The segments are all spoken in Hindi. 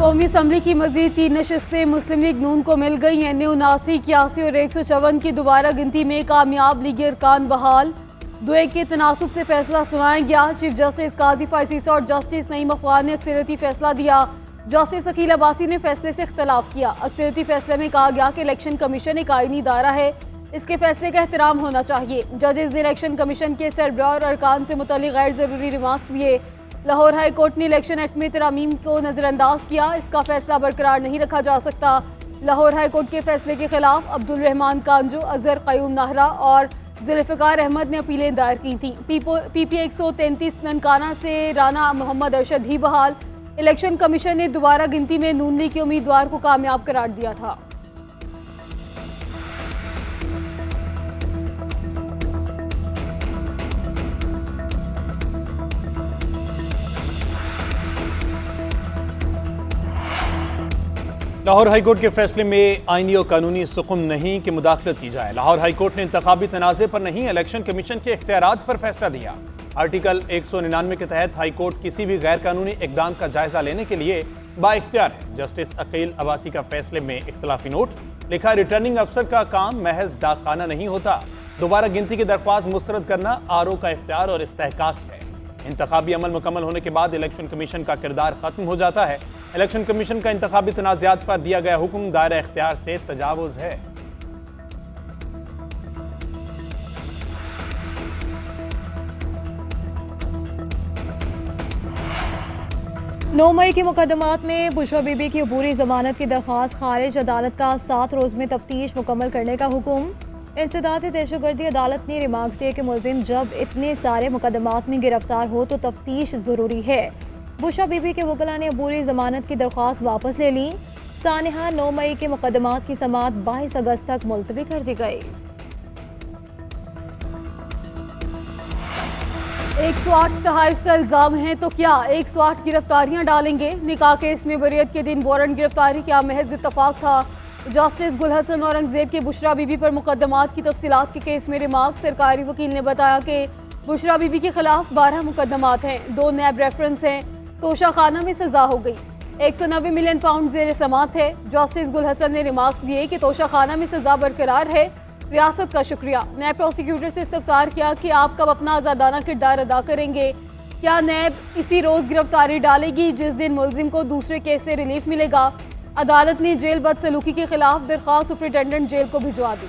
कौमी असम्बली की मजीद 3 नशस्तें मुस्लिम लीग नून को मिल गई हैं। 79, 81 और 154 की दोबारा गिनती में कामयाब लीगी अरकान बहाल। 2-1 के तनासुब से फैसला सुनाया गया। चीफ जस्टिस काजी फाइसीसा और जस्टिस नईम अफगान ने अक्सरियती फैसला दिया। जस्टिस अकील अब्बासी ने फैसले से इख्तलाफ किया। अक्सरियती फैसले में कहा गया कि इलेक्शन कमीशन एक आईनी इदारा है, इसके फैसले का एहतराम होना चाहिए। जजेस ने इलेक्शन कमीशन के सरबराह और अरकान से मुतल्लिक गैर जरूरी रिमार्क्स दिए। लाहौर हाई कोर्ट ने इलेक्शन एक्ट में तरामीम को नजरअंदाज किया, इसका फैसला बरकरार नहीं रखा जा सकता। लाहौर हाई कोर्ट के फैसले के खिलाफ अब्दुल रहमान कांजू, अजहर कयूम नाहरा और जुल्फ़िकार अहमद ने अपीलें दायर की थी। पीपी 133 ननकाना से राना मोहम्मद अरशद भी बहाल। इलेक्शन कमीशन ने दोबारा गिनती में नून लीग के उम्मीदवार को कामयाब करार दिया था। लाहौर हाईकोर्ट के फैसले में आईनी और कानूनी सुकुम नहीं कि मुदाखलत की जाए। लाहौर हाईकोर्ट ने इंतखाबी तनाज़े पर नहीं, इलेक्शन कमीशन के इख्तियारात पर फैसला दिया। आर्टिकल 199 के तहत हाईकोर्ट किसी भी गैर कानूनी इकदाम का जायजा लेने के लिए बाइख्तियार है। जस्टिस अकील अब्बासी का फैसले में इख्तलाफी नोट लिखा, रिटर्निंग अफसर का काम महज डाकखाना नहीं होता। दोबारा गिनती की दरख्वास्त मुस्तरद करना आरओ का इख्तियार और इस्तेहकाक है। इंतखाबी अमल मुकम्मल होने के बाद इलेक्शन कमीशन का किरदार खत्म हो जाता है। इलेक्शन कमीशन का इंतखाबी तनाज़ात पर दिया गया हुक्म दायरा इख्तियार से तजावुज़ है। 9 मई के मुकदमात में बुशरा बीबी की अबूरी जमानत की दरख्वास्त खारिज। अदालत का 7 रोज में तफ्तीश मुकम्मल करने का हुक्म। इंसदाद दहशतगर्दी अदालत ने रिमार्क्स दिए कि मुलजिम जब इतने सारे मुकदमात में गिरफ्तार हो तो तफ्तीश जरूरी है। बुशरा बीबी के वकला ने अबूरी जमानत की दरख्वास्त वापस ले ली। सानिहा 9 मई के मुकदमात की समाअत 22 अगस्त तक मुलतवी कर दी गई। 108 तहाइफ का इल्जाम है तो क्या 108 गिरफ्तारियां डालेंगे? निकाह केस में बरियत के दिन वारंट गिरफ्तारी क्या महज इत्तफाक था? जस्टिस गुल हसन औरंगजेब के बुशरा बीबी पर मुकदमात की तफसीलात के केस में रिमार्क। सरकारी वकील ने बताया कि बुशरा बीबी के खिलाफ 12 मुकदमात हैं, 2 नैब रेफरेंस हैं। तोशा खाना में सजा हो गई। 190 मिलियन पाउंड जेर समात है। जस्टिस गुल हसन ने रिमार्क्स दिए कि तोशा खाना में सजा बरकरार है। रियासत का शुक्रिया। नैब प्रोसिक्यूटर से इस्तफसार किया कि आप कब अपना आज़ादाना किरदार अदा करेंगे? क्या नैब इसी रोज़ गिरफ्तारी डालेगी जिस दिन मुलजिम को दूसरे केस से रिलीफ मिलेगा? अदालत ने जेल बदसलूकी के खिलाफ दरख्वास्त सुप्रिटेंडेंट जेल को भिजवा दी।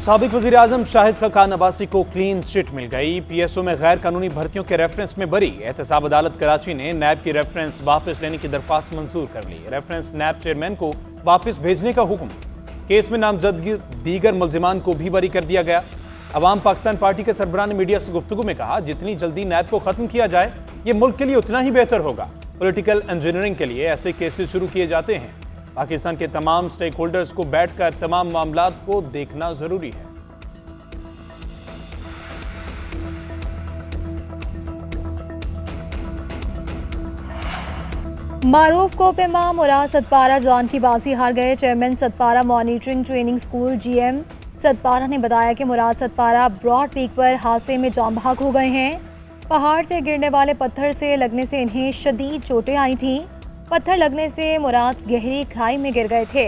साबिक वज़ीर आज़म शाहिद खकान अब्बासी को क्लीन चिट मिल गई। पीएसओ में गैर कानूनी भर्तियों के रेफरेंस में बरी। एहतसाब अदालत कराची ने नैब की रेफरेंस वापस लेने की दरख्वास्त मंजूर कर ली। रेफरेंस नैब चेयरमैन को वापस भेजने का हुक्म। केस में नामजदगी दीगर मुलजिमान को भी बरी कर दिया गया। अवाम पाकिस्तान पार्टी के सरबराह ने मीडिया से गुफ्तगू में कहा, जितनी जल्दी नैब को खत्म किया जाए ये मुल्क के लिए उतना ही बेहतर होगा। पॉलिटिकल इंजीनियरिंग के लिए ऐसे केसेस शुरू किए जाते हैं। पाकिस्तान के तमाम स्टेक होल्डर्स को बैठकर तमाम मामलात को देखना जरूरी है। मारूफ कोपेमा मुराद सतपारा जान की बाजी हार गए। Chairman Satpara monitoring training school GM Satpara ने बताया कि मुराद सतपारा ब्रॉड पीक पर हादसे में जान बहक हो गए हैं। पहाड़ से गिरने वाले पत्थर से लगने से इन्हें शदीद चोटें आई थीं। पत्थर लगने से मुराद गहरी खाई में गिर गए थे।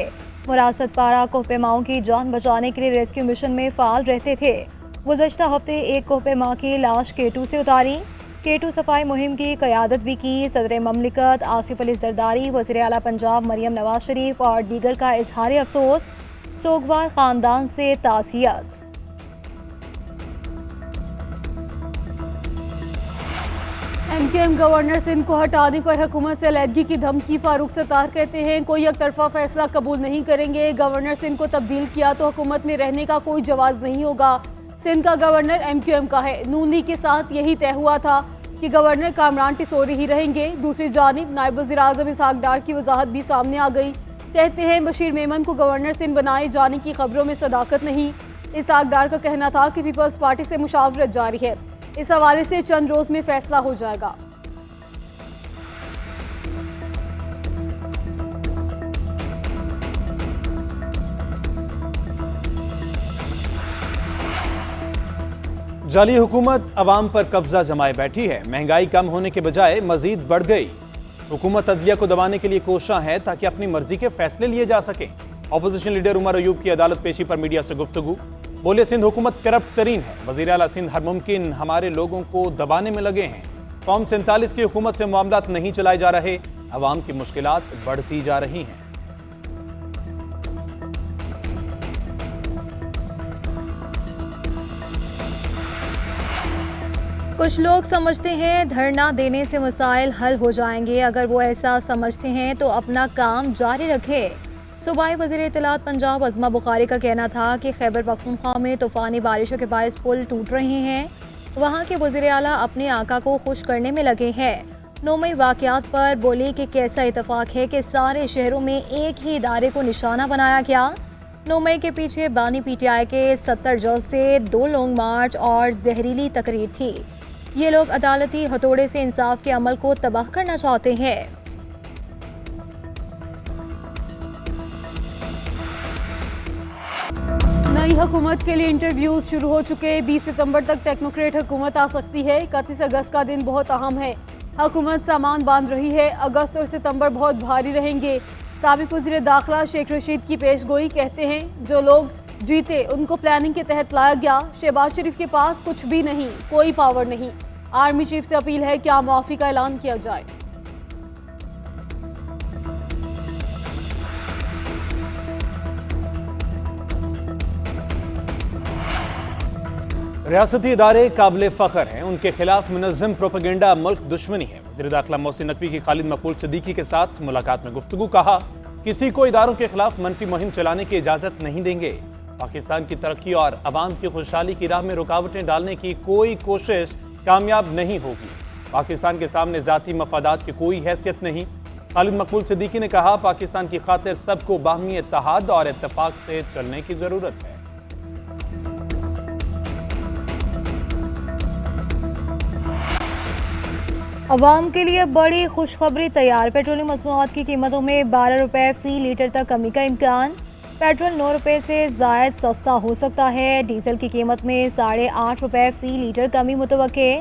मुराद सतपारा कोहपेमाओं की जान बचाने के लिए रेस्क्यू मिशन में फाल रहते थे। गुज़श्ता हफ्ते एक कोहपेमा की लाश केटू से उतारी। केटू सफाई मुहिम की क़यादत भी की। सदर ममलिकत आसिफ अली जरदारी, वज़ीर आला पंजाब मरियम नवाज शरीफ और दीगर का इजहार अफसोस। सोगवार ख़ानदान से ताज़ियत। एमकेएम गवर्नर सिंध को हटाने पर हुकूमत से अलहदगी की धमकी। फारूक सत्तार कहते हैं कोई एक तरफा फैसला कबूल नहीं करेंगे। गवर्नर सिंध को तब्दील किया तो हुकूमत में रहने का कोई जवाज़ नहीं होगा। सिंध का गवर्नर एमक्यूएम का है। नून लीग के साथ यही तय हुआ था कि गवर्नर कामरान टिसोरी ही रहेंगे। दूसरी जानिब नायब वज़ीर आज़म इसहाक डार की वजाहत भी सामने आ गई। कहते हैं बशीर मेमन को गवर्नर सिंध बनाए जाने की खबरों में सदाकत नहीं। इसहाक डार का कहना था कि पीपल्स पार्टी से मुशावरत जारी है, इस हवाले से चंद रोज में फैसला हो जाएगा। जाली हुकूमत अवाम पर कब्जा जमाए बैठी है। महंगाई कम होने के बजाय मजीद बढ़ गई। हुकूमत अदलिया को दबाने के लिए कोशिश है ताकि अपनी मर्जी के फैसले लिए जा सके। अपोजिशन लीडर उमर अयूब की अदालत पेशी पर मीडिया से गुफ्तगू। बोले, सिंध हुकूमत करप्ट तरीन है। वज़ीर आला सिंध हर मुमकिन हमारे लोगों को दबाने में लगे हैं। फॉर्म 47 की हुकूमत से मामलात नहीं चलाए जा रहे, अवाम की मुश्किलात बढ़ती जा रही हैं। कुछ लोग समझते हैं धरना देने से मसाइल हल हो जाएंगे। अगर वो ऐसा समझते हैं तो अपना काम जारी रखें। सूबाई वज़ीर इत्तलात पंजाब अज़मा बुखारी का कहना था कि खैबर पख्तूनख्वा में तूफ़ानी बारिशों के बायस पुल टूट रहे हैं। वहाँ के वज़ीर आला अपने आका को खुश करने में लगे हैं। 9 मई वाक़यात पर बोली कि कैसा इत्तफाक है कि सारे शहरों में एक ही इदारे को निशाना बनाया गया। 9 मई के पीछे बानी PTI के 70 जलसे, 2 लॉन्ग मार्च और जहरीली तकरीर थी। ये लोग अदालती हथौड़े से इंसाफ के अमल को तबाह करना चाहते हैं। नई हुकूमत के लिए इंटरव्यूज शुरू हो चुके। 20 सितंबर तक टेक्नोक्रेट हुकूमत आ सकती है। 31 अगस्त का दिन बहुत अहम है। हुकूमत सामान बांध रही है। अगस्त और सितंबर बहुत भारी रहेंगे। साबिक वज़ीर दाखिला शेख रशीद की पेशगोई कहते हैं, जो लोग जीते उनको प्लानिंग के तहत लाया गया। शहबाज शरीफ के पास कुछ भी नहीं, कोई पावर नहीं। आर्मी चीफ से अपील है कि आम माफी का ऐलान किया जाए। रियासती इदारे काबिल फ़ख्र हैं। उनके खिलाफ मुनज़्ज़म प्रोपेगेंडा मुल्क दुश्मनी है। वज़ीर दाखिला मोहसिन नकवी की खालिद मकबूल सिद्दीकी के साथ मुलाकात में गुफ्तगू। कहा, किसी को इदारों के खिलाफ मनफी मुहिम चलाने की इजाज़त नहीं देंगे। पाकिस्तान की तरक्की और अवाम की खुशहाली की राह में रुकावटें डालने की कोई कोशिश कामयाब नहीं होगी। पाकिस्तान के सामने ज़ाती मफादात की कोई हैसियत नहीं। खालिद मकबूल सिद्दीकी ने कहा, पाकिस्तान की खातिर सबको बाहमी इत्तेहाद और इत्तेफाक से चलने की ज़रूरत है। अवाम के लिए बड़ी खुशखबरी तैयार। पेट्रोलियम मसनूआत की कीमतों में 12 रुपये फ़ी लीटर तक कमी का इम्कान। पेट्रोल 9 रुपये से ज़ायद सस्ता हो सकता है। डीजल की कीमत में 8.5 रुपये फ़ी लीटर कमी मुतवक्के।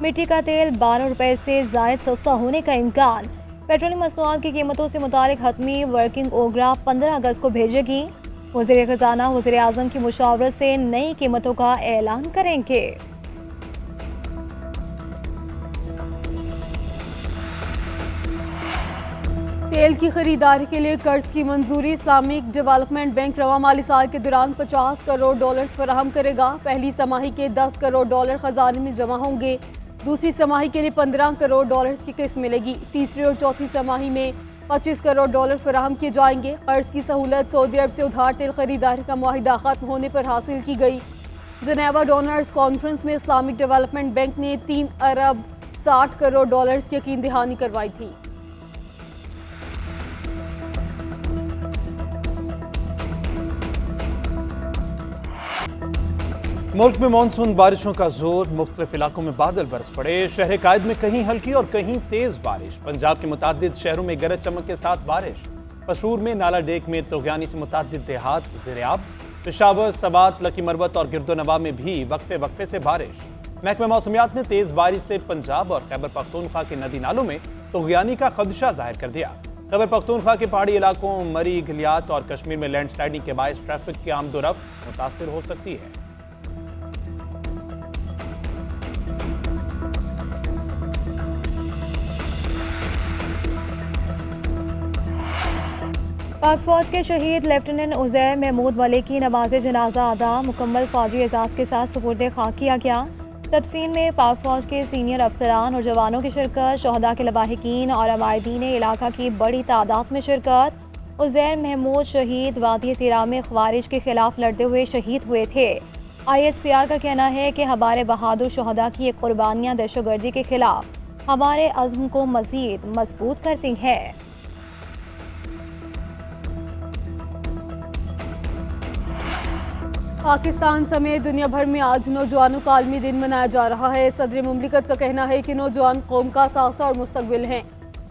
मिट्टी का तेल 12 रुपये से ज़ायद सस्ता होने का इम्कान। पेट्रोलियम मसनूआत की कीमतों से मुतालिक हतमी वर्किंग ओग्रा 15 अगस्त को भेजेगी। वज़ीर ख़ज़ाना वज़ीर आज़म की मुशावरत से नई कीमतों का ऐलान करेंगे। तेल की खरीदारी के लिए कर्ज की मंजूरी। इस्लामिक डेवलपमेंट बैंक रवा माली साल के दौरान $50 करोड़ फराहम करेगा। पहली समाही के $10 करोड़ खजाने में जमा होंगे। दूसरी समाही के लिए $15 करोड़ की किस्त मिलेगी। तीसरी और चौथी समाही में $25 करोड़ फराहम किए जाएंगे। कर्ज की सहूलत सऊदी अरब से उधार तेल खरीदारी का मुआहिदा खत्म होने पर हासिल की गई। जनेवा डोनर्स कॉन्फ्रेंस में इस्लामिक डेवलपमेंट बैंक ने $3 अरब 60 करोड़ की यकीन दहानी करवाई थी। मुल्क में मानसून बारिशों का जोर। मुख्तलिफ इलाकों में बादल बरस पड़े। शहर कायद में कहीं हल्की और कहीं तेज बारिश। पंजाब के मुतादिद शहरों में गरज चमक के साथ बारिश। पशूर में नाला डेक में तोगयानी से मुतादिद देहात ज़ेर-ए-आब। पेशावर, सबात, लकी मरबत और गिरदोनवा में भी वक्फे वक्फे से बारिश। महकमा मौसमियात ने तेज बारिश से पंजाब और खैबर पख्तूनख्वा के नदी नालों में तोगयानी का खदशा जाहिर कर दिया। खैबर पख्तूनख्वा के पहाड़ी इलाकों मरी, घलियात और कश्मीर में लैंडस्लाइडिंग के बायस ट्रैफिक की आमदोरफ्त मुतासिर हो सकती है। पाक फौज के शहीद लेफ्टिनेंट उज़ैर महमूद मलिक की नमाज जनाजा अदा मुकम्मल फौजी एजाज़ के साथ सुपुर्द खाक किया गया। तदफीन में पाक फौज के सीनियर अफसरान और जवानों की शिरकत, शहदा के लवाहिकीन और अमायदीन इलाका की बड़ी तादाद में शिरकत। उज़ैर महमूद शहीद वादी तिरा में ख्वारिज के खिलाफ लड़ते हुए शहीद हुए थे। ISPR का कहना है कि हमारे बहादुर शहदा की ये कुर्बानियाँ दहशतगर्दी के खिलाफ हमारे अज़्म को मज़ीद मजबूत करती हैं। पाकिस्तान समेत दुनिया भर में आज नौजवानों का आलमी दिन मनाया जा रहा है। सदर मुमलिकत का कहना है कि नौजवान कौम का सासा और मुस्तकबिल हैं।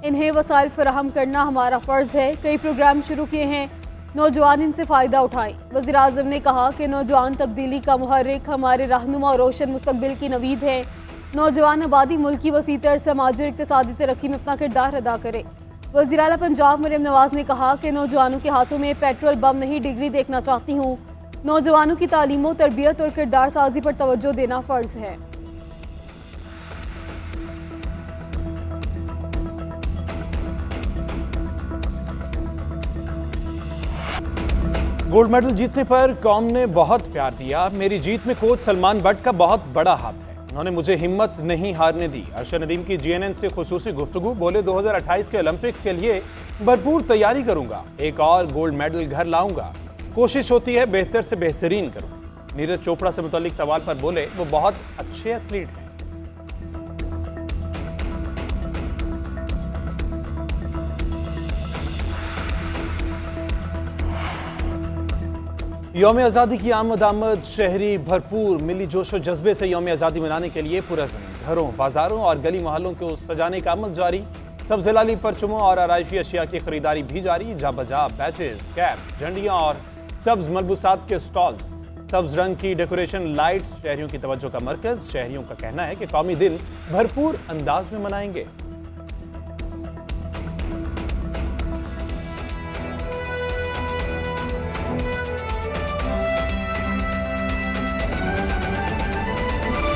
इन्हें वसाइल फराहम करना हमारा फ़र्ज़ है। कई प्रोग्राम शुरू किए हैं। नौजवान इनसे फ़ायदा उठाएं। वज़ीर-ए-आज़म ने कहा कि नौजवान तब्दीली का मुहर्रिक, हमारे रहनुमा और रोशन मुस्तकबिल की नवीद है। नौजवान आबादी मुल्क की वसीतर समाजी और इक़्तिसादी तरक्की में अपना किरदार अदा करे। वज़ीर आला पंजाब मरियम नवाज़ ने कहा कि नौजवानों के हाथों में पेट्रोल बम नहीं, डिग्री देखना चाहती हूँ। नौजवानों की तालीम व तरबियत और किरदार साजी पर तवज्जो देना फ़र्ज़ है। गोल्ड मेडल जीतने पर कौम ने बहुत प्यार दिया। मेरी जीत में कोच सलमान बट का बहुत बड़ा हाथ है। उन्होंने मुझे हिम्मत नहीं हारने दी। अरशद नदीम की जीएनएन से खुसूसी गुफ्तगू। बोले 2028 के ओलंपिक्स के लिए भरपूर तैयारी करूंगा, एक और गोल्ड मेडल घर लाऊंगा। कोशिश होती है बेहतर से बेहतरीन करूं। नीरज चोपड़ा से मुतालिक सवाल पर बोले वो बहुत अच्छे एथलीट हैं। यौम आज़ादी की आमद शहरी भरपूर मिली जोशो जज्बे से यौम आज़ादी मनाने के लिए पुरज़म घरों, बाजारों और गली मोहल्लों को सजाने का अमल जारी। सब जिलाली परचमों और आराइशी अशिया की खरीदारी भी जारी। जा बजा बैचेस, कैप, झंडियाँ और सब्ज मलबूसात के स्टॉल्स, सब्ज रंग की डेकोरेशन, लाइट्स शहरियों की तवज्जो का मरकज। शहरियों का कहना है कि कौमी दिन भरपूर अंदाज में मनाएंगे।